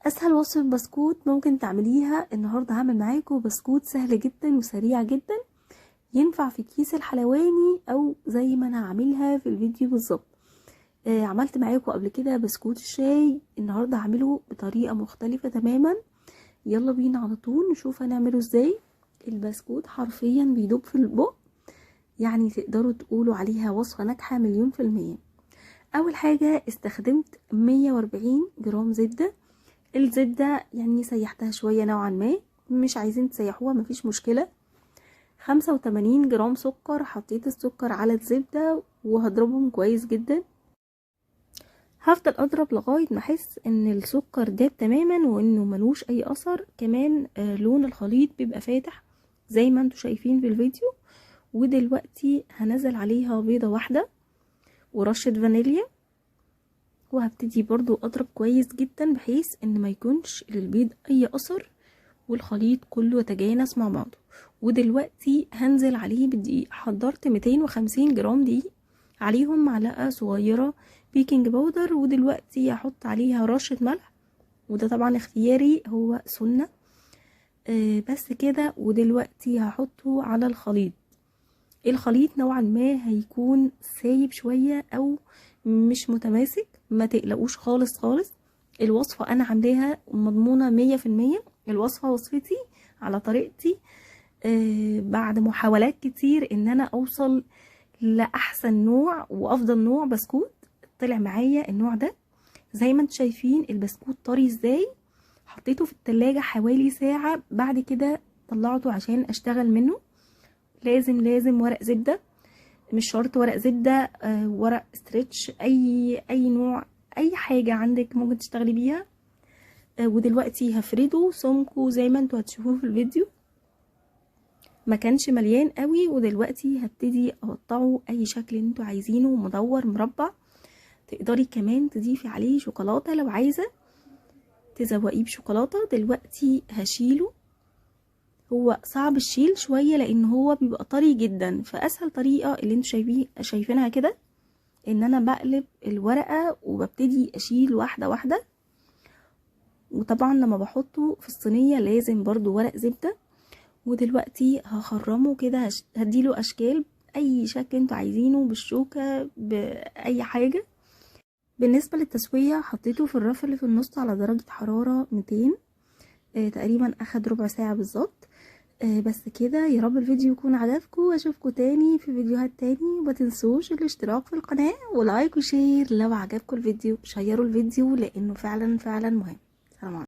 اسهل وصفة بسكوت ممكن تعمليها النهاردة. هعمل معاكم بسكوت سهل جدا وسريع جدا، ينفع في كيس الحلواني او زي ما انا هعملها في الفيديو بالظبط. عملت معاكم قبل كده بسكوت الشاي، النهاردة هعمله بطريقة مختلفة تماما. يلا بينا على طول نشوف هنعمله ازاي. البسكوت حرفيا بيدوب في البق، يعني تقدروا تقولوا عليها وصفة ناجحة 100%. اول حاجة استخدمت 140 جرام زبدة. الزبدة يعني سيحتها شوية نوعا ما، مش عايزين تسيحوها مفيش مشكلة. 85 جرام سكر، حطيت السكر على الزبدة وهضربهم كويس جدا. هفضل اضرب لغاية ما احس ان السكر داب تماما وانه ملوش اي اثر. كمان لون الخليط بيبقى فاتح زي ما انتوا شايفين في الفيديو. ودلوقتي هنزل عليها بيضة واحدة ورشة فانيليا، وهبتدي برضو اضرب كويس جدا بحيث ان ما يكونش للبيض اي اثر والخليط كله يتجانس مع بعضه. ودلوقتي هنزل عليه بالدقيق. حضرت 250 جرام دقيق، عليهم معلقة صغيرة بيكنج باودر، ودلوقتي هحط عليها رشة ملح، وده طبعا اختياري، هو سنة. بس كده. ودلوقتي هحطه على الخليط. الخليط نوعا ما هيكون سايب شوية او مش متماسك، ما تقلقوش خالص خالص. الوصفة انا عاملاها مضمونة 100%. الوصفة وصفتي على طريقتي، بعد محاولات كتير ان انا اوصل لاحسن نوع وافضل نوع بسكوت. طلع معايا النوع ده. زي ما انتم شايفين البسكوت طري ازاي. حطيته في التلاجة حوالي ساعة، بعد كده طلعته عشان اشتغل منه. لازم ورق زبدة، مش شرط ورق زبدة، ورق ستريتش، اي نوع، اي حاجة عندك ممكن تشتغلي بيها. ودلوقتي هفرده سمكه زي ما انتوا هتشوفوه في الفيديو، ما كانش مليان قوي. ودلوقتي هبتدي اقطعه اي شكل انتوا عايزينه، مدور، مربع. تقدري كمان تضيفي عليه شوكولاتة لو عايزة تزوقيه بشوكولاتة. دلوقتي هشيله. هو صعب الشيل شوية لان هو بيبقى طري جدا، فاسهل طريقة اللي انتوا شايفينها كده، ان انا بقلب الورقة وببتدي اشيل واحدة واحدة. وطبعا لما بحطه في الصينية لازم برضو ورق زبدة. ودلوقتي هخرمه كده، هديله اشكال اي شكل انتوا عايزينه، بالشوكة، باي حاجة. بالنسبة للتسوية حطيته في الرف اللي في النص على درجة حرارة 200. تقريبا اخد ربع ساعة بالظبط. بس كده. يا رب الفيديو يكون عجبكم، واشوفكم تاني في فيديوهات تاني. ما تنسوش الاشتراك في القناة ولايك وشير. لو عجبكم الفيديو شيروا الفيديو لانه فعلا مهم. سلام عليكم.